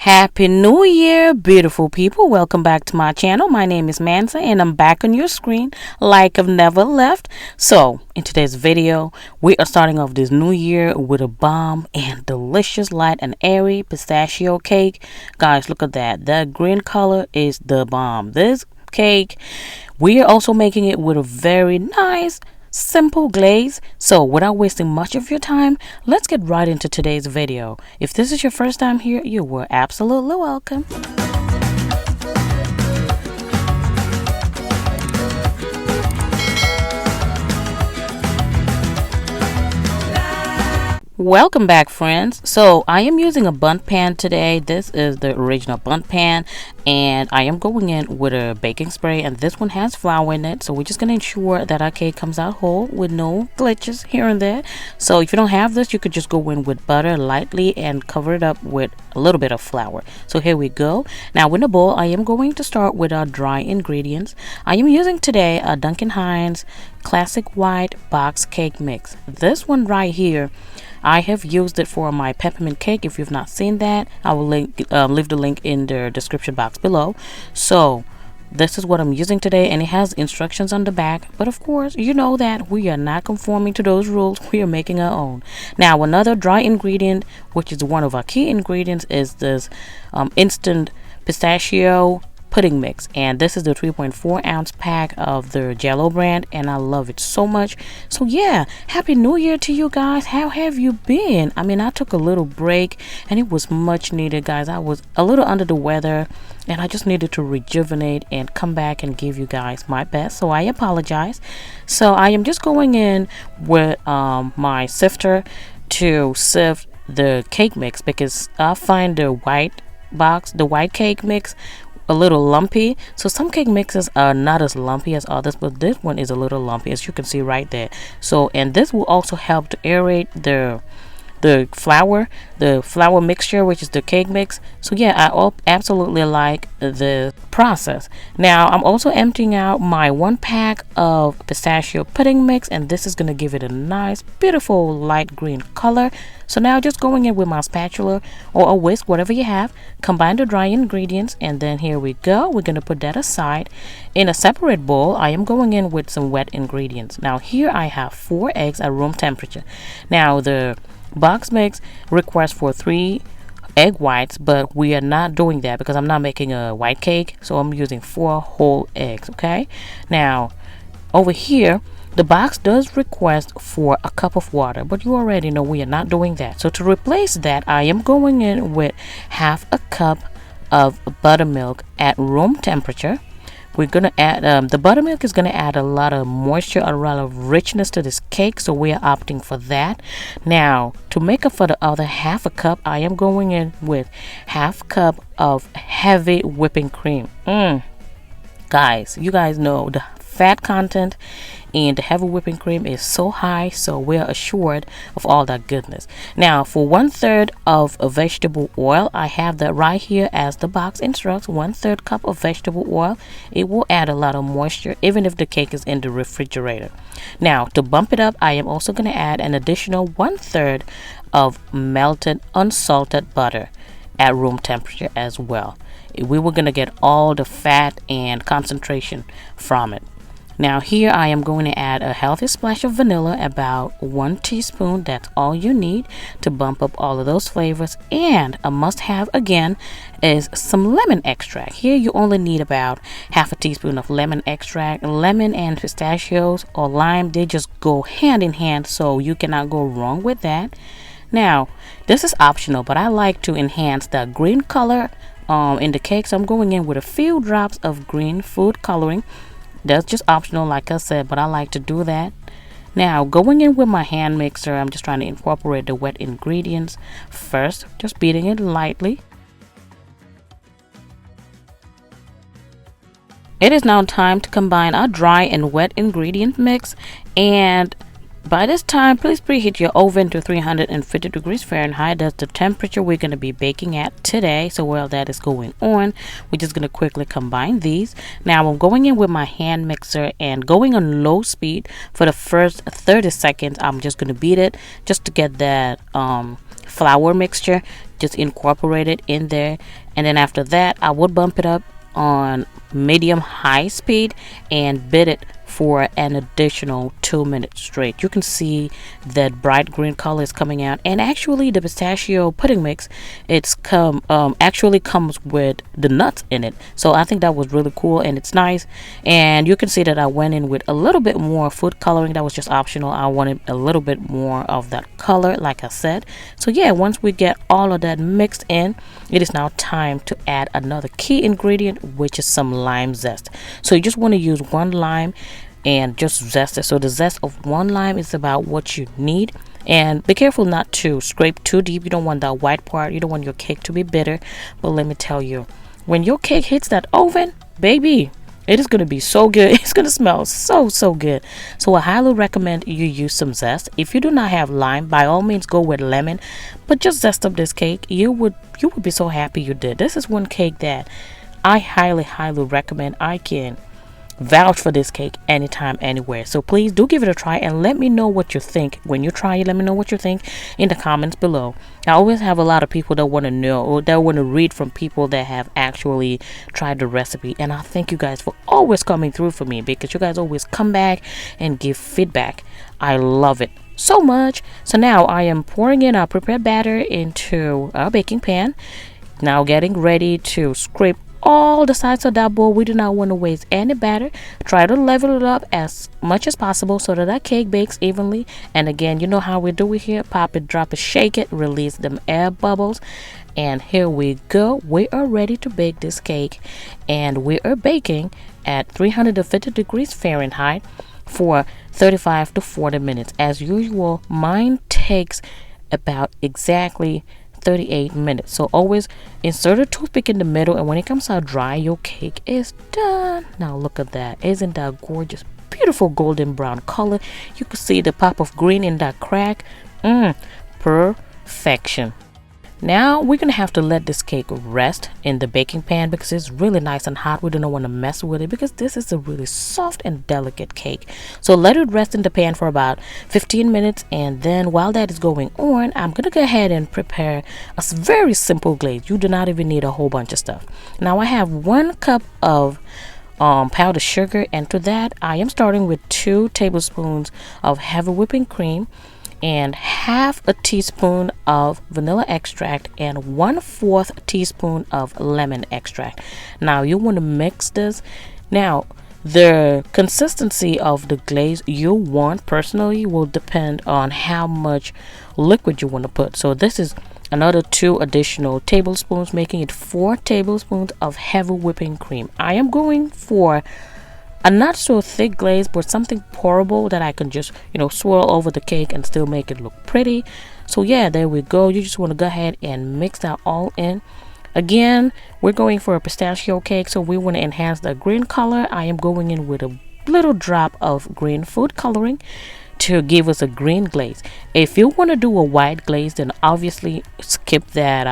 Happy New Year, beautiful people. Welcome back to my channel. My name is Mansa and I'm back on your screen like I've never left. So, in today's video, we are starting off this new year with a bomb and delicious, light and airy pistachio cake. Guys, look at that. That green color is the bomb. This cake, we are also making it with a very nice simple glaze. So without wasting much of your time, let's get right into today's video. If this is your first time here, you were absolutely welcome. Welcome back, friends. So I am using a bundt pan today. This is the original bundt pan and I am going in with a baking spray, and this one has flour in it, so we're just going to ensure that our cake comes out whole with no glitches here and there. So if you don't have this, you could just go in with butter lightly and cover it up with a little bit of flour. So here we go. Now in the bowl, I am going to start with our dry ingredients. I am using today a Duncan Hines classic white box cake mix. This one right here, I have used it for my peppermint cake. If you've not seen that, I will leave the link in the description box below. So this is what I'm using today, and it has instructions on the back, but of course you know that we are not conforming to those rules. We are making our own. Now another dry ingredient, which is one of our key ingredients, is this instant pistachio pudding mix, and this is the 3.4 ounce pack of the Jello brand, and I love it so much. So yeah, happy new year to you guys. How have you been? I mean, I took a little break and it was much needed, guys. I was a little under the weather and I just needed to rejuvenate and come back and give you guys my best, so I apologize. So I am just going in with my sifter to sift the cake mix, because I find the white cake mix a little lumpy. So some cake mixes are not as lumpy as others, but this one is a little lumpy, as you can see right there. So, and this will also help to aerate the flour mixture, which is the cake mix. So yeah, I absolutely like the process. Now I'm also emptying out my 1 pack of pistachio pudding mix, and this is going to give it a nice beautiful light green color. So now just going in with my spatula or a whisk, whatever you have, combine the dry ingredients, and then here we go. We're going to put that aside. In a separate bowl, I am going in with some wet ingredients. Now here I have 4 eggs at room temperature. Now the box mix requires for 3 egg whites, but we are not doing that because I'm not making a white cake, so I'm using 4 whole eggs. Okay, now over here the box does request for a cup of water, but you already know we are not doing that. So to replace that, I am going in with half a cup of buttermilk at room temperature. We're gonna add the buttermilk is gonna add a lot of moisture, a lot of richness to this cake, so we are opting for that. Now to make up for the other half a cup, I am going in with half cup of heavy whipping cream. Guys, you guys know the fat content in the heavy whipping cream is so high, so we're assured of all that goodness. Now for 1/3 of a vegetable oil, I have that right here as the box instructs. 1/3 cup of vegetable oil. It will add a lot of moisture even if the cake is in the refrigerator. Now to bump it up, I am also going to add an additional 1/3 of melted unsalted butter at room temperature as well. We were going to get all the fat and concentration from it. Now here I am going to add a healthy splash of vanilla, about 1 teaspoon. That's all you need to bump up all of those flavors. And a must-have again is some lemon extract. Here you only need about half a teaspoon of lemon extract. Lemon and pistachios or lime, they just go hand in hand, so you cannot go wrong with that. Now this is optional, but I like to enhance the green color in the cake, so I'm going in with a few drops of green food coloring. That's just optional, like I said, but I like to do that. Now going in with my hand mixer, I'm just trying to incorporate the wet ingredients first, just beating it lightly. It is now time to combine our dry and wet ingredient mix, and by this time, please preheat your oven to 350 degrees Fahrenheit. That's the temperature we're going to be baking at today. So while that is going on, we're just going to quickly combine these. Now I'm going in with my hand mixer and going on low speed for the first 30 seconds. I'm just going to beat it just to get that flour mixture, just incorporate it in there, and then after that I would bump it up on medium high speed and bit it for an additional 2 minutes straight. You can see that bright green color is coming out, and actually the pistachio pudding mix, actually comes with the nuts in it, so I think that was really cool and it's nice. And you can see that I went in with a little bit more food coloring. That was just optional. I wanted a little bit more of that color, like I said. So yeah, once we get all of that mixed in, it is now time to add another key ingredient, which is some lime zest. So you just want to use 1 lime and just zest it. So the zest of 1 lime is about what you need. And be careful not to scrape too deep. You don't want that white part. You don't want your cake to be bitter. But let me tell you, when your cake hits that oven, baby, it is going to be so good. It's going to smell so good. So I highly recommend you use some zest. If you do not have lime, by all means go with lemon, but just zest up this cake. You would be so happy you did. This is one cake that I highly recommend. I can vouch for this cake anytime, anywhere. So please do give it a try and let me know what you think. When you try it, let me know what you think in the comments below. I always have a lot of people that want to know, or that want to read from people that have actually tried the recipe, and I thank you guys for always coming through for me, because you guys always come back and give feedback. I love it so much. So now I am pouring in our prepared batter into our baking pan, now getting ready to scrape all the sides of that bowl. We do not want to waste any batter. Try to level it up as much as possible so that our cake bakes evenly. And again, you know how we do it here: pop it, drop it, shake it, release them air bubbles, and here we go. We are ready to bake this cake, and we are baking at 350 degrees Fahrenheit for 35 to 40 minutes. As usual, mine takes about exactly 38 minutes. So always insert a toothpick in the middle, and when it comes out dry, your cake is done. Now look at that. Isn't that gorgeous? Beautiful golden brown color. You can see the pop of green in that crack. Perfection. Now we're gonna have to let this cake rest in the baking pan because it's really nice and hot. We don't want to mess with it because this is a really soft and delicate cake. So let it rest in the pan for about 15 minutes, and then while that is going on, I'm gonna go ahead and prepare a very simple glaze. You do not even need a whole bunch of stuff. Now I have 1 cup of powdered sugar, and to that I am starting with 2 tablespoons of heavy whipping cream and half a teaspoon of vanilla extract and 1/4 teaspoon of lemon extract. Now you want to mix this. Now the consistency of the glaze you want personally will depend on how much liquid you want to put. So this is another 2 additional tablespoons, making it 4 tablespoons of heavy whipping cream. I am going for a not so thick glaze, but something pourable that I can just, swirl over the cake and still make it look pretty. So yeah, there we go. You just want to go ahead and mix that all in. Again, we're going for a pistachio cake, so we want to enhance the green color. I am going in with a little drop of green food coloring to give us a green glaze. If you want to do a white glaze, then obviously skip that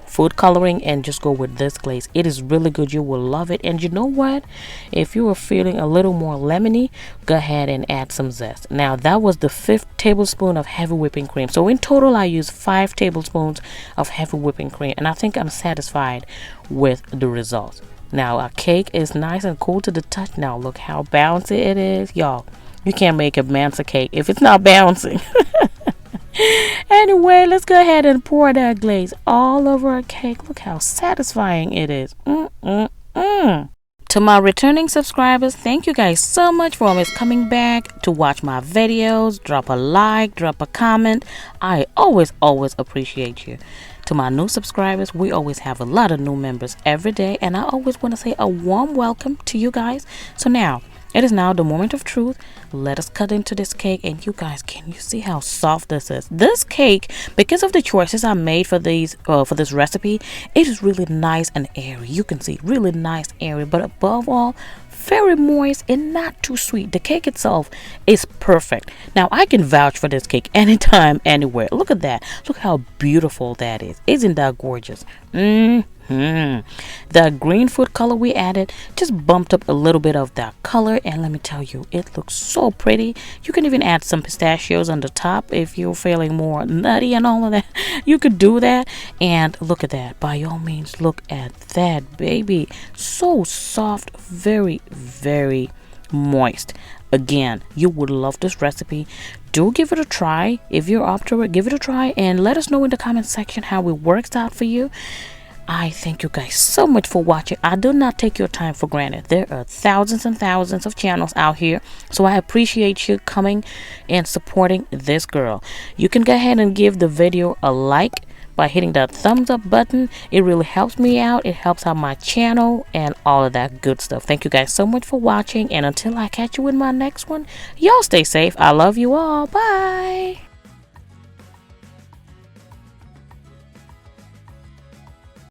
food coloring and just go with this glaze. It is really good. You will love it. And you know what, if you are feeling a little more lemony, go ahead and add some zest. Now that was the 5th tablespoon of heavy whipping cream. So in total I used 5 tablespoons of heavy whipping cream, and I think I'm satisfied with the results. Now our cake is nice and cool to the touch. Now look how bouncy it is, y'all. You can't make a Mansa cake if it's not bouncing. Anyway, let's go ahead and pour that glaze all over our cake. Look how satisfying it is. To my returning subscribers, thank you guys so much for always coming back to watch my videos. Drop a like, drop a comment. I always appreciate you. To my new subscribers, we always have a lot of new members every day, and I always want to say a warm welcome to you guys. So now, it is now the moment of truth. Let us cut into this cake, and you guys, can you see how soft this is? This cake, because of the choices I made for this recipe, it is really nice and airy. You can see really nice, airy, but above all, very moist and not too sweet. The cake itself is perfect. Now I can vouch for this cake anytime, anywhere. Look at that. Look how beautiful that is. Isn't that gorgeous? The green food color we added just bumped up a little bit of that color, and let me tell you, it looks so pretty. You can even add some pistachios on the top if you're feeling more nutty and all of that. You could do that. And look at that. By all means, look at that, baby. So soft, very, very moist. Again, you would love this recipe. Do give it a try. If you're up to it, give it a try and let us know in the comment section how it works out for you. I thank you guys so much for watching. I do not take your time for granted. There are thousands and thousands of channels out here, so I appreciate you coming and supporting this girl. You can go ahead and give the video a like by hitting that thumbs up button. It really helps me out. It helps out my channel and all of that good stuff. Thank you guys so much for watching, and until I catch you in my next one, y'all stay safe. I love you all. Bye.